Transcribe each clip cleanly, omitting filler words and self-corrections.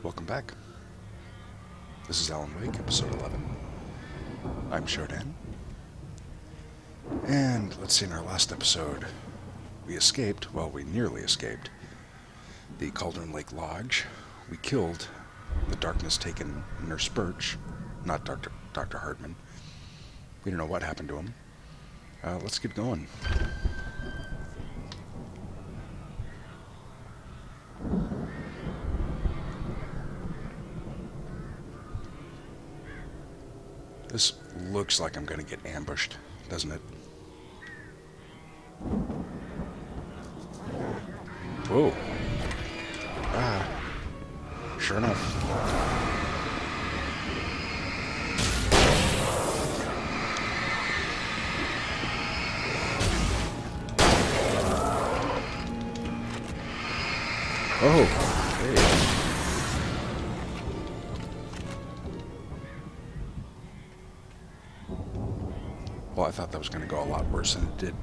Welcome back. This is Alan Wake, episode 11. I'm Shodan. And let's see, in our last episode, we escaped, well, we nearly escaped, the Cauldron Lake Lodge. We killed the darkness-taken Nurse Birch, not Dr. Hartman. We don't know what happened to him. Let's get going. This looks like I'm going to get ambushed, doesn't it? Whoa. Sure enough. Oh, hey. Well, I thought that was going to go a lot worse than it did.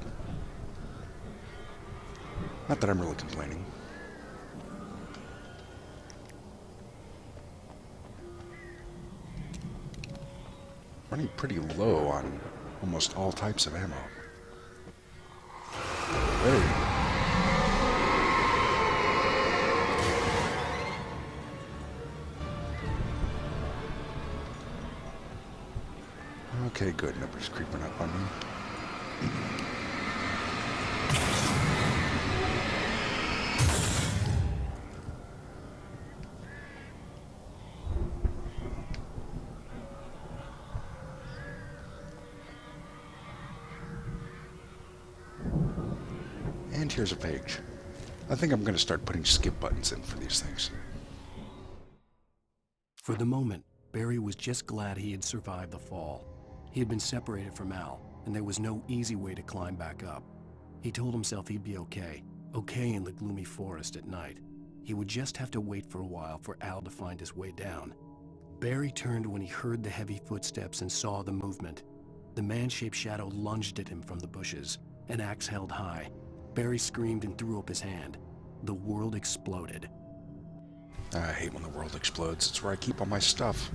Not that I'm really complaining. Running pretty low on almost all types of ammo. Hey. Okay, good. Nobody's creeping up on me. And here's a page. I think I'm going to start putting skip buttons in for these things. For the moment, Barry was just glad he had survived the fall. He had been separated from Al, and there was no easy way to climb back up. He told himself he'd be okay in the gloomy forest at night. He would just have to wait for a while for Al to find his way down. Barry turned when he heard the heavy footsteps and saw the movement. The man-shaped shadow lunged at him from the bushes, an axe held high. Barry screamed and threw up his hand. The world exploded. I hate when the world explodes. It's where I keep all my stuff.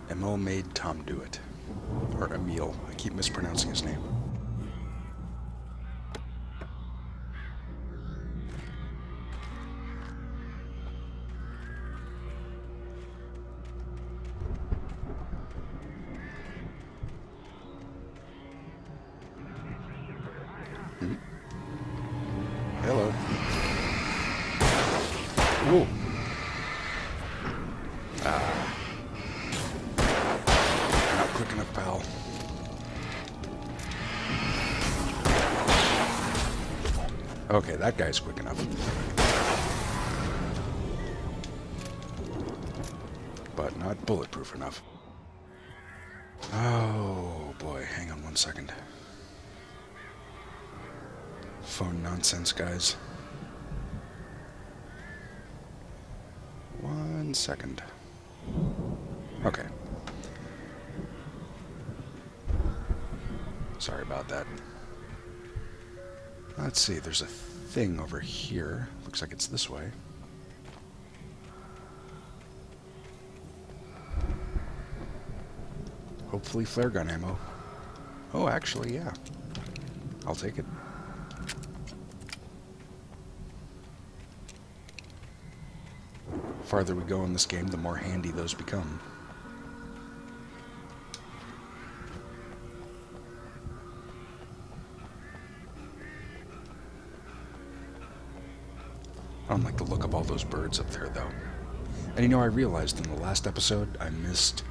Emil made Tom do it. Or Emil. I keep mispronouncing his name. Hello. Whoa. Not quick enough, pal. Okay, that guy's quick enough. But not bulletproof enough. Oh, boy. Hang on one second. Phone nonsense, guys. 1 second. Okay. Sorry about that. Let's see, there's a thing over here. Looks like it's this way. Hopefully flare gun ammo. Oh, actually, yeah. I'll take it. The farther we go in this game, the more handy those become. I don't like the look of all those birds up there, though. And you know, I realized in the last episode I missed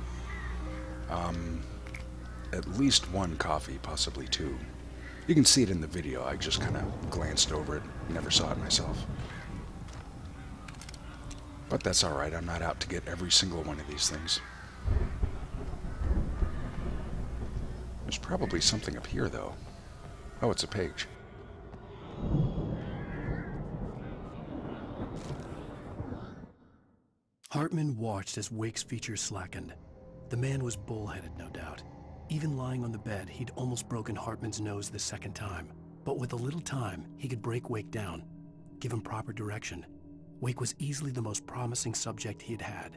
at least one coffee, possibly two. You can see it in the video. I just kind of glanced over it, never saw it myself. But that's alright, I'm not out to get every single one of these things. There's probably something up here, though. Oh, it's a page. Hartman watched as Wake's features slackened. The man was bullheaded, no doubt. Even lying on the bed, he'd almost broken Hartman's nose the second time. But with a little time, he could break Wake down, give him proper direction. Wake was easily the most promising subject he had had.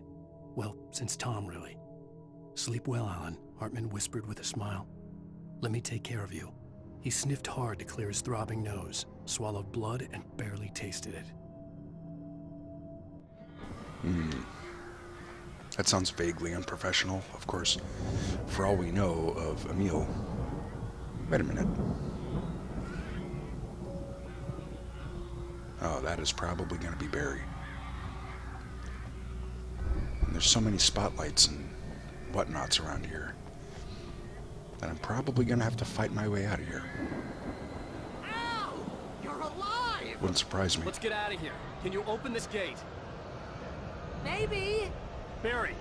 Well, since Tom, really. "Sleep well, Alan," Hartman whispered with a smile. "Let me take care of you." He sniffed hard to clear his throbbing nose, swallowed blood, and barely tasted it. That sounds vaguely unprofessional, of course. For all we know of Emil... Wait a minute. Oh, that is probably going to be Barry. And there's so many spotlights and whatnots around here that I'm probably going to have to fight my way out of here. Al! You're alive! Wouldn't surprise me. Let's get out of here. Can you open this gate? Maybe. Barry!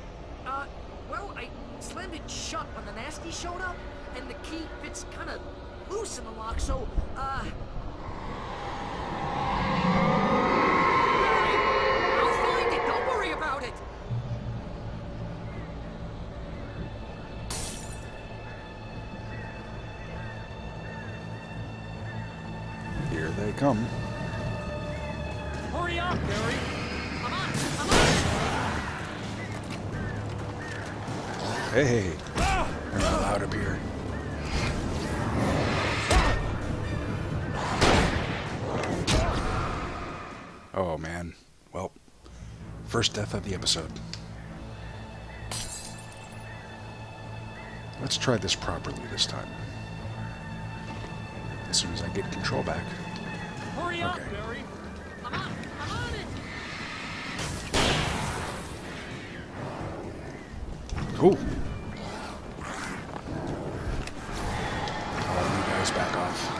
Well, I slammed it shut when the nasty showed up, and the key fits kind of loose in the lock, so, Barry, I'll find it! Don't worry about it! Here they come. Hurry up, Barry! I'm on! Hey, you're not allowed up here. Oh man, well, first death of the episode. Let's try this properly this time. As soon as I get control back. Hurry up, Barry! I'm on it! Cool. All you guys back off.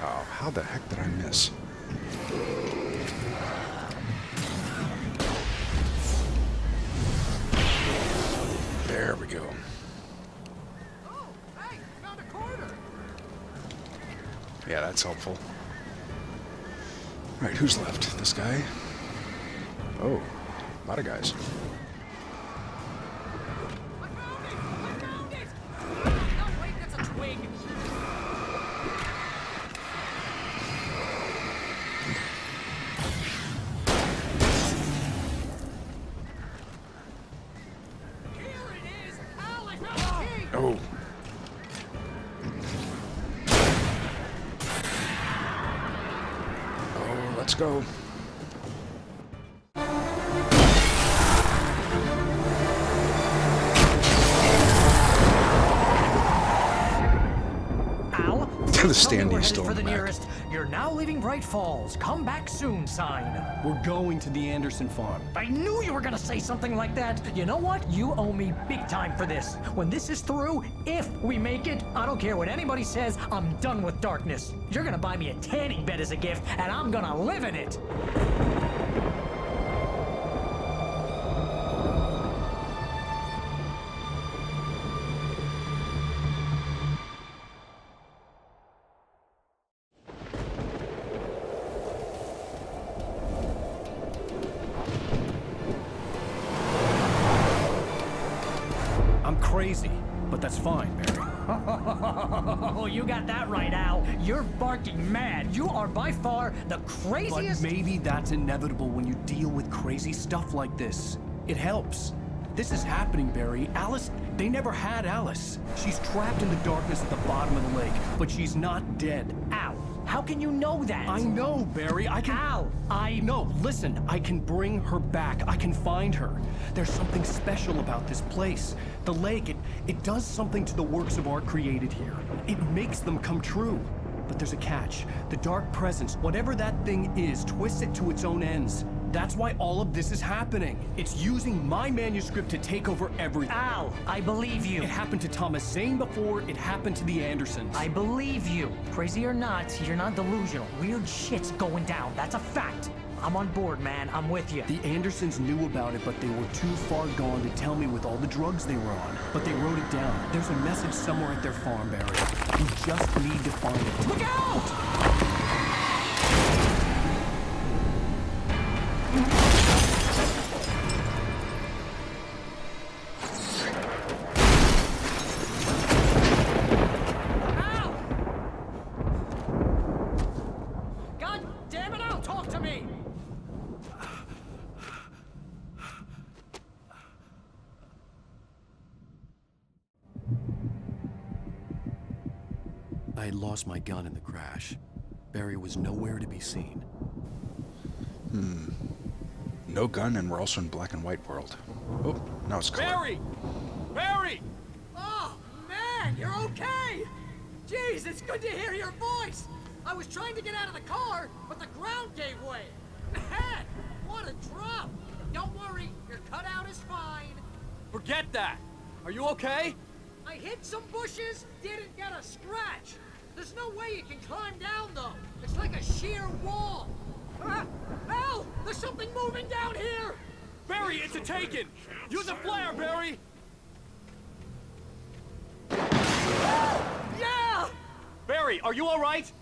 Oh, how the heck did I miss? There we go. Oh, hey, found a corner! Yeah, that's helpful. Alright, who's left? This guy? Oh, a lot of guys. I found it! No, wait, that's a twig! Here it is! Al, I found the key! Oh. Oh, let's go. Al, The standee's still for in the the back. nearest. You're now leaving Bright Falls. Come back soon sign. We're going to the Anderson farm. I knew you were gonna say something like that. You know what? You owe me big time for this. When this is through, if we make it, I don't care what anybody says, I'm done with darkness. You're gonna buy me a tanning bed as a gift, and I'm gonna live in it. I'm crazy, but that's fine, Barry. Oh, you got that right, Al. You're barking mad. You are by far the But craziest... maybe that's inevitable when you deal with crazy stuff like this. It helps. This is happening, Barry. Alice, they never had Alice. She's trapped in the darkness at the bottom of the lake, but she's not dead. Al, how can you know that? I know, Barry. I can... Al, No, listen. I can bring her back. I can find her. There's something special about this place. The lake, it does something to the works of art created here. It makes them come true. But there's a catch. The dark presence, whatever that thing is, twists it to its own ends. That's why all of this is happening. It's using my manuscript to take over everything. Al, I believe you. It happened to Thomas Zane before it happened to the Andersons. I believe you. Crazy or not, you're not delusional. Weird shit's going down. That's a fact. I'm on board, man. I'm with you. The Andersons knew about it, but they were too far gone to tell me with all the drugs they were on. But they wrote it down. There's a message somewhere at their farm, Barry. We just need to find it. Look out! I had lost my gun in the crash. Barry was nowhere to be seen. No gun, and we're also in black and white world. Oh, now it's color. Barry! Barry! Oh, man, you're okay! Jeez, it's good to hear your voice! I was trying to get out of the car, but the ground gave way. Man, what a drop! Don't worry, your cutout is fine. Forget that! Are you okay? I hit some bushes, didn't get a scratch. There's no way you can climb down, though. It's like a sheer wall. Hell, there's something moving down here! Barry, it's a taken! Use a flare, Barry! Yeah! Barry, are you alright?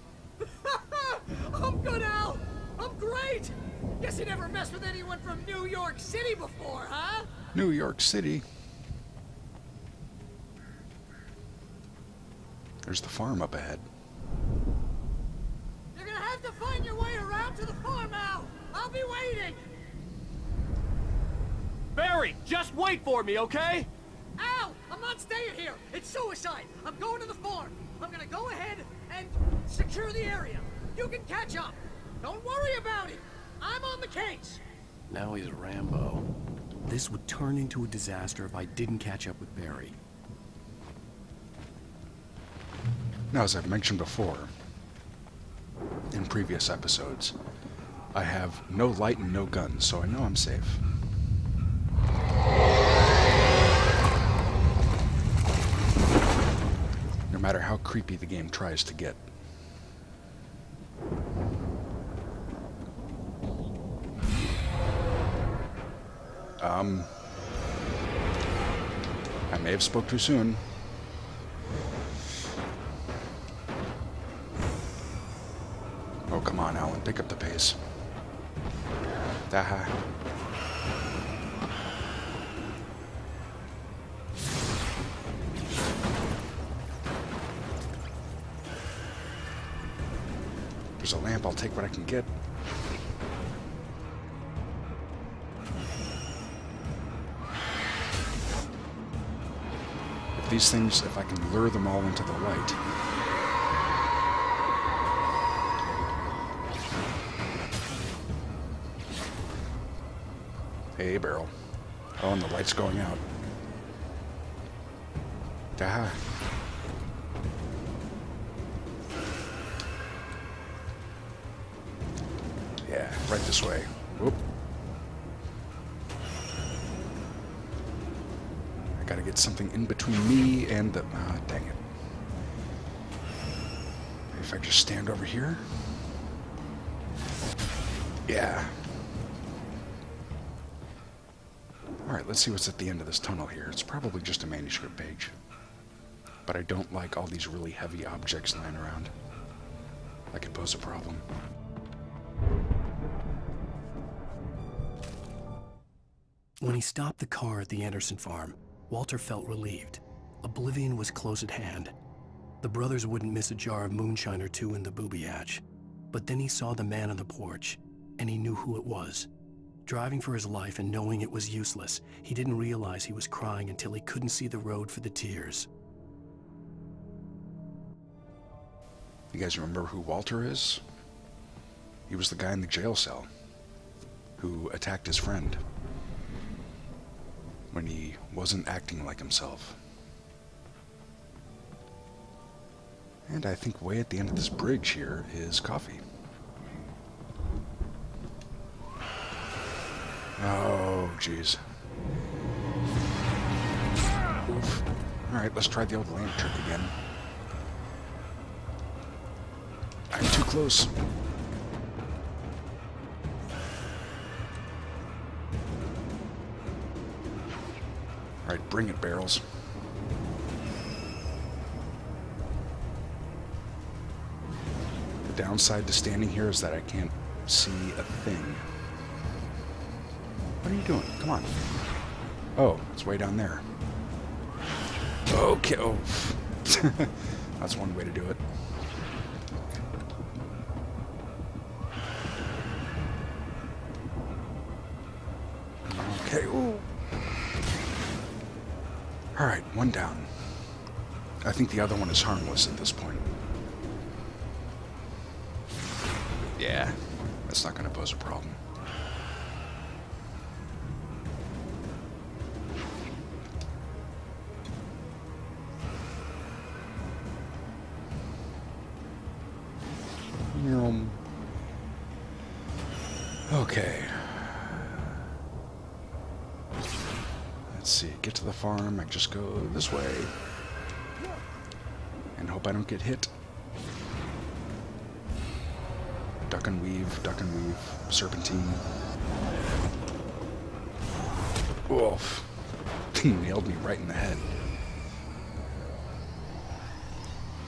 I'm good, Al. I'm great. Guess you never messed with anyone from New York City before, huh? New York City. There's the farm up ahead. You're gonna have to find your way around to the farm, Al. I'll be waiting. Barry, just wait for me, okay? Al, I'm not staying here. It's suicide. I'm going to the farm. I'm gonna go ahead and secure the area. You can catch up. Don't worry about it. I'm on the case. Now he's Rambo. This would turn into a disaster if I didn't catch up with Barry. Now, as I've mentioned before, in previous episodes, I have no light and no guns, so I know I'm safe. No matter how creepy the game tries to get. I may have spoke too soon. Oh, come on, Alan, pick up the pace. Aha. There's a lamp, I'll take what I can get. These things, if I can lure them all into the light. Hey, barrel. Oh, and the light's going out. Ah. Yeah, right this way. Whoop. Gotta get something in between me and the... Ah, dang it. Maybe if I just stand over here? Yeah. Alright, let's see what's at the end of this tunnel here. It's probably just a manuscript page. But I don't like all these really heavy objects lying around. That could pose a problem. When he stopped the car at the Anderson farm, Walter felt relieved. Oblivion was close at hand. The brothers wouldn't miss a jar of moonshine or two in the booby hatch. But then he saw the man on the porch, and he knew who it was. Driving for his life and knowing it was useless, he didn't realize he was crying until he couldn't see the road for the tears. You guys remember who Walter is? He was the guy in the jail cell who attacked his friend when he wasn't acting like himself. And I think way at the end of this bridge here is coffee. Oh, jeez. Oof. Alright, let's try the old lamp trick again. I'm too close. Alright, bring it, barrels. The downside to standing here is that I can't see a thing. What are you doing? Come on. Oh, it's way down there. Okay. Oh. That's one way to do it. Okay. Ooh. Alright, one down. I think the other one is harmless at this point. Yeah, that's not going to pose a problem. Okay. Let's see, get to the farm, I just go this way. And hope I don't get hit. Duck and weave, serpentine. Oof. He nailed me right in the head.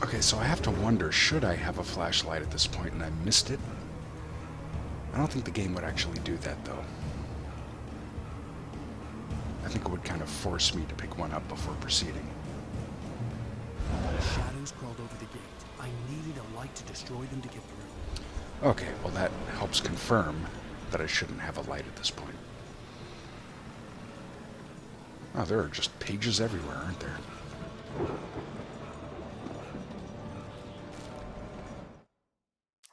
Okay, so I have to wonder, should I have a flashlight at this point and I missed it? I don't think the game would actually do that, though. I think it would kind of force me to pick one up before proceeding. Shadows crawled over the gate. I needed a light to destroy them to get through. Okay, well that helps confirm that I shouldn't have a light at this point. Oh, there are just pages everywhere, aren't there?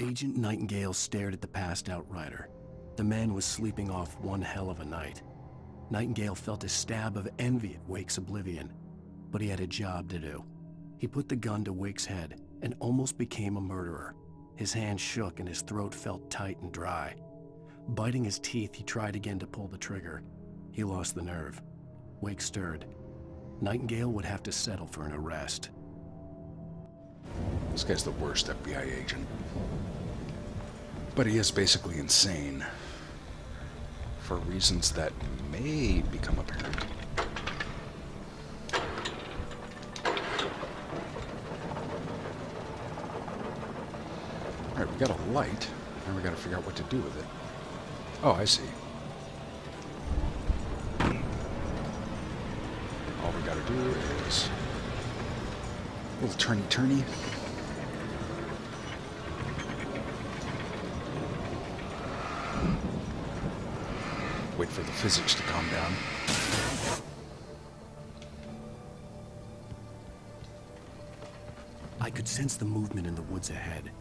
Agent Nightingale stared at the passed out rider. The man was sleeping off one hell of a night. Nightingale felt a stab of envy at Wake's oblivion, but he had a job to do. He put the gun to Wake's head and almost became a murderer. His hand shook and his throat felt tight and dry. Biting his teeth, he tried again to pull the trigger. He lost the nerve. Wake stirred. Nightingale would have to settle for an arrest. This guy's the worst FBI agent. But he is basically insane. For reasons that may become apparent. Alright, we got a light. Now we gotta figure out what to do with it. Oh, I see. All we gotta do is a little turny-turny. Wait for the physics to calm down. I could sense the movement in the woods ahead.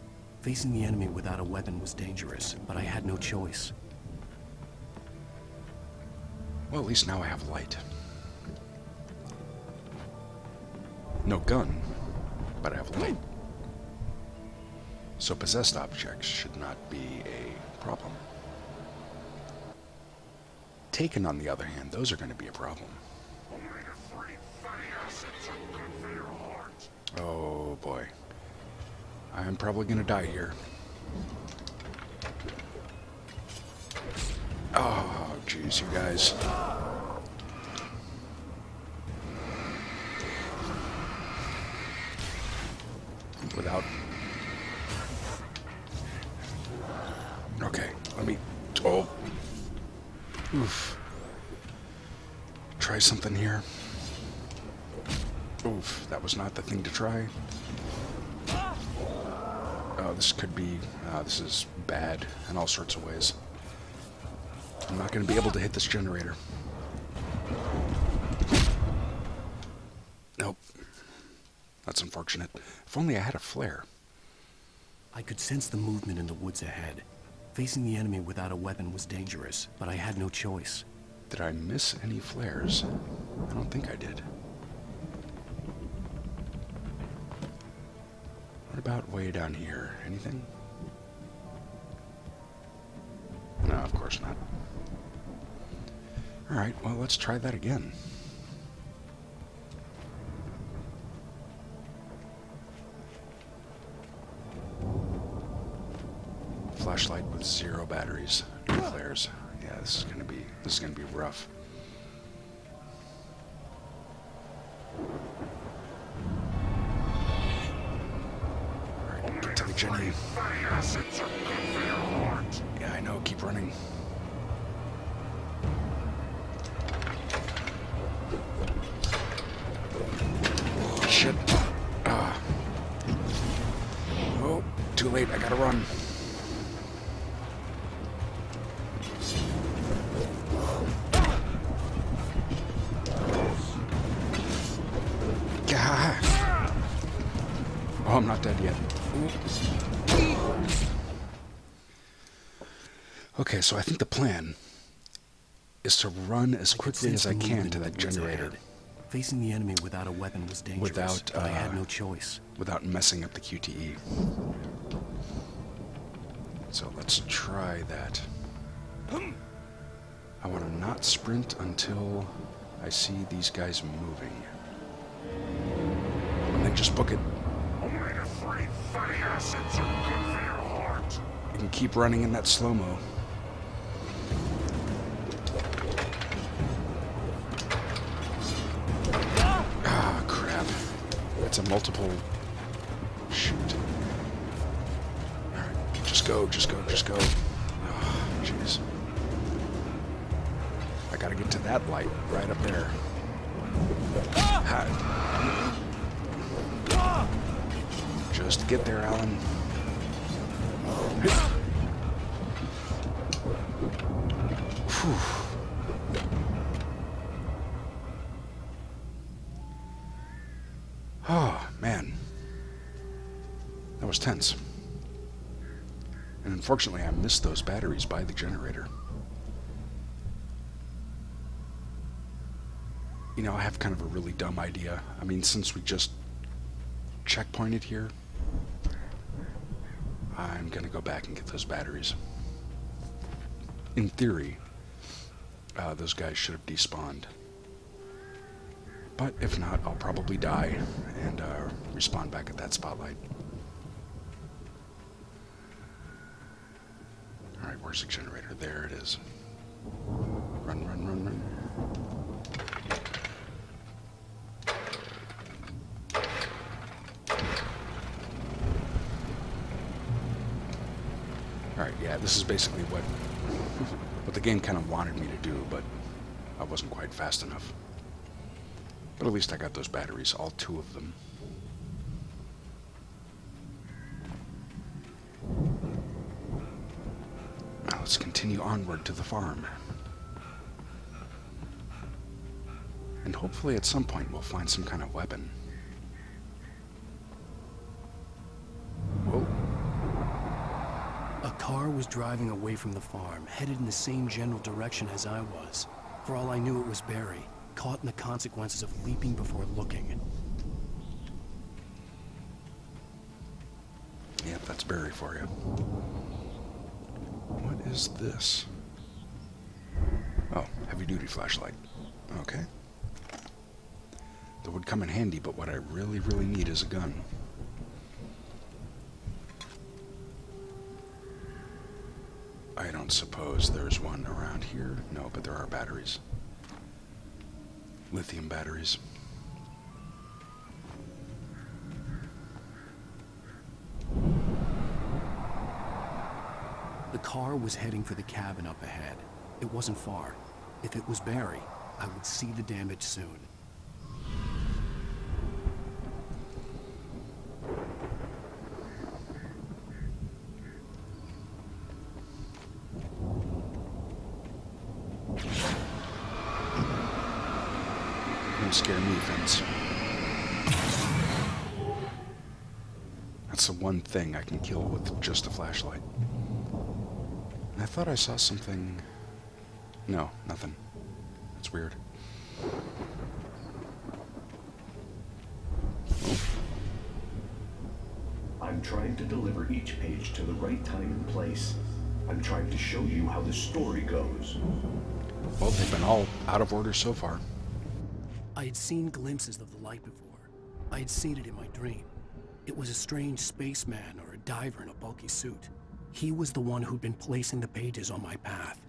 Facing the enemy without a weapon was dangerous, but I had no choice. Well, at least now I have light. No gun, but I have light. So possessed objects should not be a problem. Taken, on the other hand, those are going to be a problem. Oh boy. I'm probably going to die here. Oh, jeez, you guys. Without... Okay, let me... Oh! Oof. Try something here. Oof, that was not the thing to try. Oh, this could be... this is bad in all sorts of ways. I'm not going to be able to hit this generator. Nope. That's unfortunate. If only I had a flare. I could sense the movement in the woods ahead. Facing the enemy without a weapon was dangerous, but I had no choice. Did I miss any flares? I don't think I did. What about way down here? Anything? No, of course not. Alright, well, let's try that again. Flashlight with 0 batteries, no flares. Yeah, this is gonna be rough. Alright, get to the Jenny. Yeah, I know, keep running. Shit. Oh, too late, I gotta run. Oh, I'm not dead yet. Ooh. Okay, so I think the plan is to run as quickly as I can to that generator. Facing the enemy without a weapon was dangerous, but I had no choice. Without messing up the QTE. So let's try that. I want to not sprint until I see these guys moving. And then just book it. You can keep running in that slow-mo. Ah, crap. It's a multiple... Shoot. Alright, just go, just go, just go. Oh, jeez. I gotta get to that light right up there. Just get there, Alan. Whew. Oh, man. That was tense. And unfortunately, I missed those batteries by the generator. You know, I have kind of a really dumb idea. I mean, since we just checkpointed here, I'm gonna go back and get those batteries. In theory, those guys should have despawned. But if not, I'll probably die and respawn back at that spotlight. Alright, where's the generator? There it is. Run, run, run, run. Alright, yeah, this is basically what the game kind of wanted me to do, but I wasn't quite fast enough. But at least I got those batteries, all 2 of them. Now let's continue onward to the farm. And hopefully at some point we'll find some kind of weapon. Whoa. A car was driving away from the farm, headed in the same general direction as I was. For all I knew, it was Barry, caught in the consequences of leaping before looking. Yep, that's Barry for you. What is this? Oh, heavy-duty flashlight. Okay. That would come in handy, but what I really, really need is a gun. I don't suppose there's one around here. No, but there are batteries. Lithium batteries. The car was heading for the cabin up ahead. It wasn't far. If it was Barry, I would see the damage soon. Don't scare me, Vince. That's the one thing I can kill with just a flashlight. And I thought I saw something... No, nothing. That's weird. I'm trying to deliver each page to the right time and place. I'm trying to show you how the story goes. Well, they've been all out of order so far. I had seen glimpses of the light before. I had seen it in my dream. It was a strange spaceman or a diver in a bulky suit. He was the one who'd been placing the pages on my path.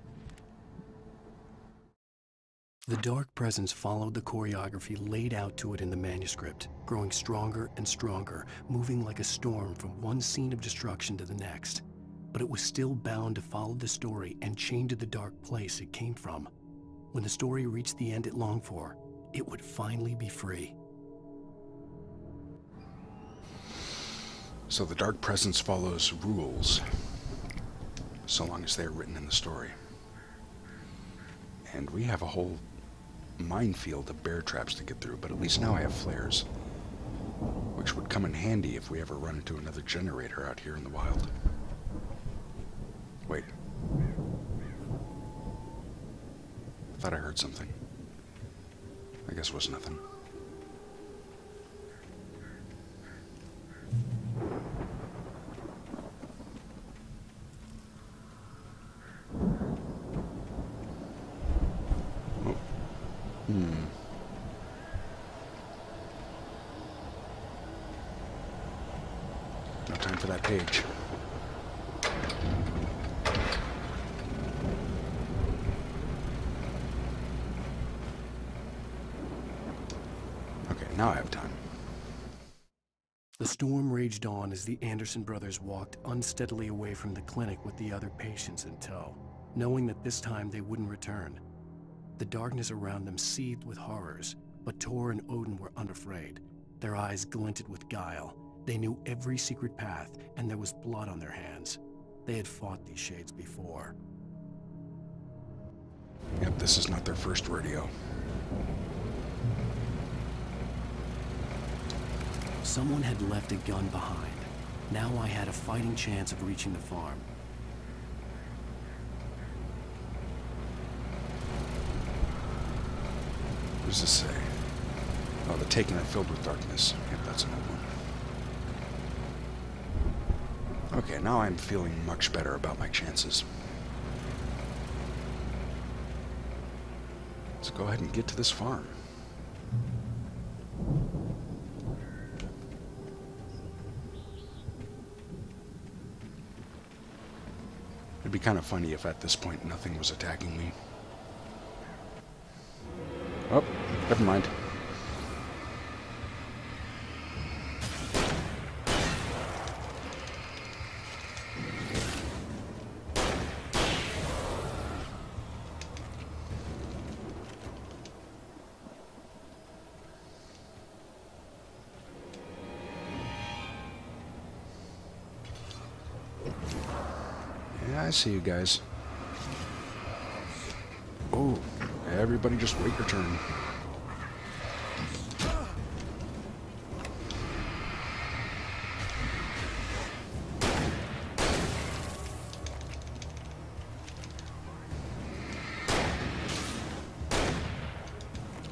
The dark presence followed the choreography laid out to it in the manuscript, growing stronger and stronger, moving like a storm from one scene of destruction to the next. But it was still bound to follow the story and chained to the dark place it came from. When the story reached the end it longed for, it would finally be free. So the dark presence follows rules, so long as they're written in the story. And we have a whole minefield of bear traps to get through, but at least now I have flares, which would come in handy if we ever run into another generator out here in the wild. Wait. Thought I heard something. I guess it was nothing. Oh. No time for that page. Okay, now I have time. The storm raged on as the Anderson brothers walked unsteadily away from the clinic with the other patients in tow, knowing that this time they wouldn't return. The darkness around them seethed with horrors, but Tor and Odin were unafraid. Their eyes glinted with guile. They knew every secret path, and there was blood on their hands. They had fought these shades before. Yep, this is not their first rodeo. Someone had left a gun behind. Now I had a fighting chance of reaching the farm. What does this say? Oh, the taken are filled with darkness. Yep, that's an old one. Okay, now I'm feeling much better about my chances. Let's go ahead and get to this farm. It'd be kind of funny if at this point nothing was attacking me. Oh, never mind. Yeah, I see you guys. Oh, everybody just wait your turn.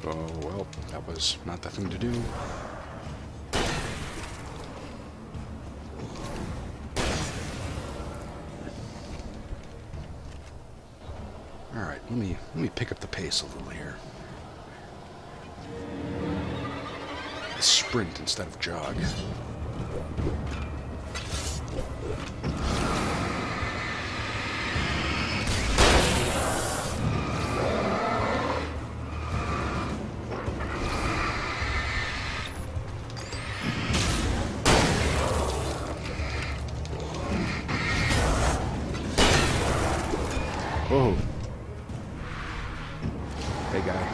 Oh, well, that was not the thing to do. Alright, let me pick up the pace a little here. Sprint instead of jog. Whoa. Hey, guy.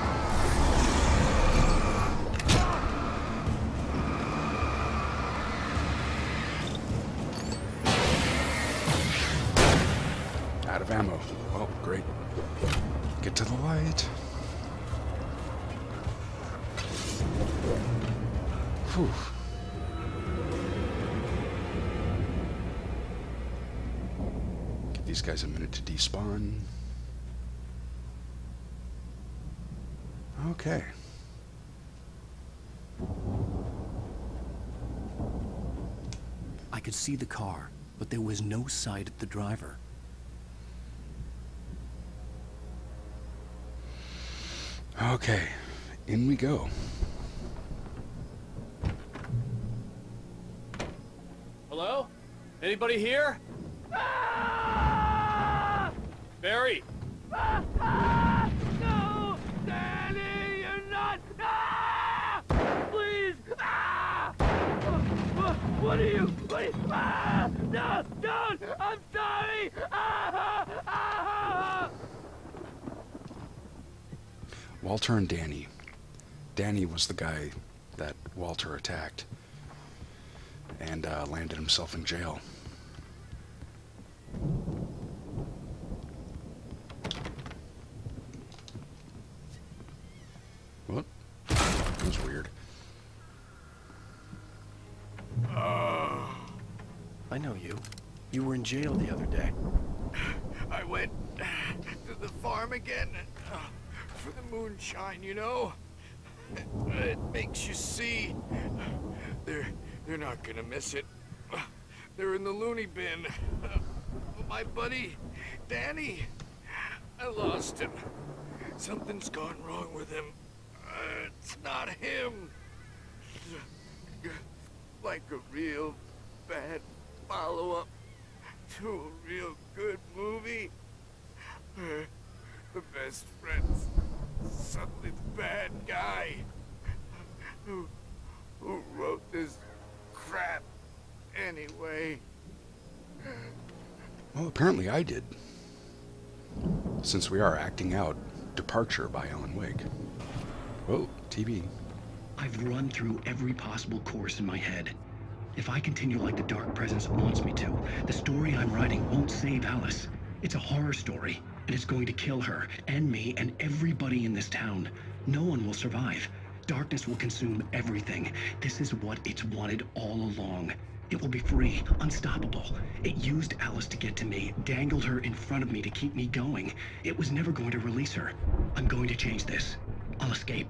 Out of ammo. Oh, great. Get to the light. Whew. Give these guys a minute to despawn. Okay. I could see the car, but there was no sight of the driver. Okay, in we go. Hello? Anybody here? Ah! Barry! No! Danny, you're not! Ah! Please! Ah! What are you? Ah! No! Don't! I'm sorry! Ah! Ah! Walter and Danny. Danny was the guy that Walter attacked and landed himself in jail. What? That was weird. I know you. You were in jail the other day. I went to the farm again and for the moonshine, you know? It makes you see. They're not gonna miss it. They're in the loony bin. My buddy, Danny, I lost him. Something's gone wrong with him. It's not him. Like a real bad follow-up to a real good movie. The best friend's suddenly the bad guy. Who wrote this crap anyway? Well, apparently I did. Since we are acting out Departure by Alan Wake. Whoa, TV. I've run through every possible course in my head. If I continue like the Dark Presence wants me to, the story I'm writing won't save Alice. It's a horror story, and it's going to kill her, and me, and everybody in this town. No one will survive. Darkness will consume everything. This is what it's wanted all along. It will be free, unstoppable. It used Alice to get to me, dangled her in front of me to keep me going. It was never going to release her. I'm going to change this. I'll escape.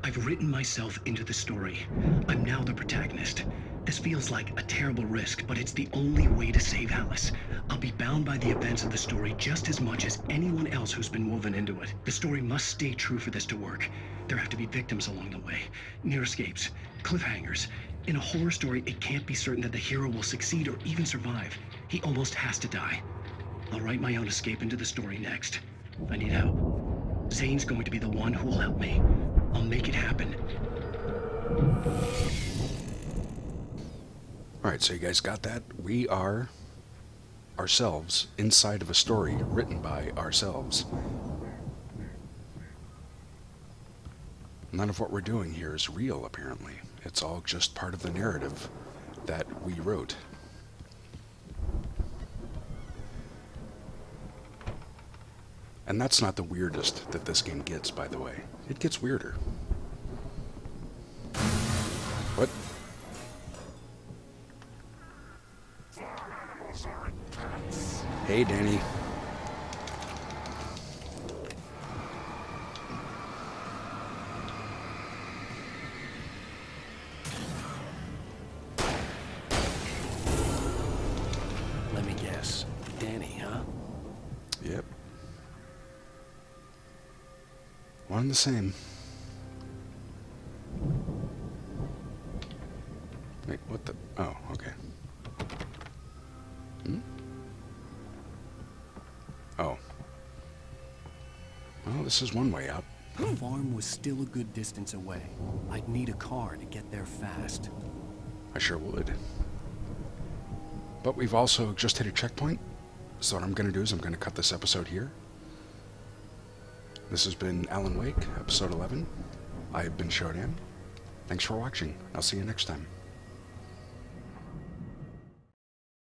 I've written myself into the story. I'm now the protagonist. This feels like a terrible risk, but it's the only way to save Alice. I'll be bound by the events of the story just as much as anyone else who's been woven into it. The story must stay true for this to work. There have to be victims along the way, near escapes, cliffhangers. In a horror story, it can't be certain that the hero will succeed or even survive. He almost has to die. I'll write my own escape into the story next. I need help. Zane's going to be the one who will help me. I'll make it happen. Alright, so you guys got that? We are ourselves inside of a story written by ourselves. None of what we're doing here is real, apparently. It's all just part of the narrative that we wrote. And that's not the weirdest that this game gets, by the way. It gets weirder. What? Hey, Danny. Let me guess. Danny, huh? Yep. One and the same. Wait, what the? Oh, okay. Hmm? Oh. Well, this is one way out. The farm was still a good distance away. I'd need a car to get there fast. I sure would. But we've also just hit a checkpoint. So what I'm going to do is I'm going to cut this episode here. This has been Alan Wake, episode 11. I have been Shodan. Thanks for watching. I'll see you next time.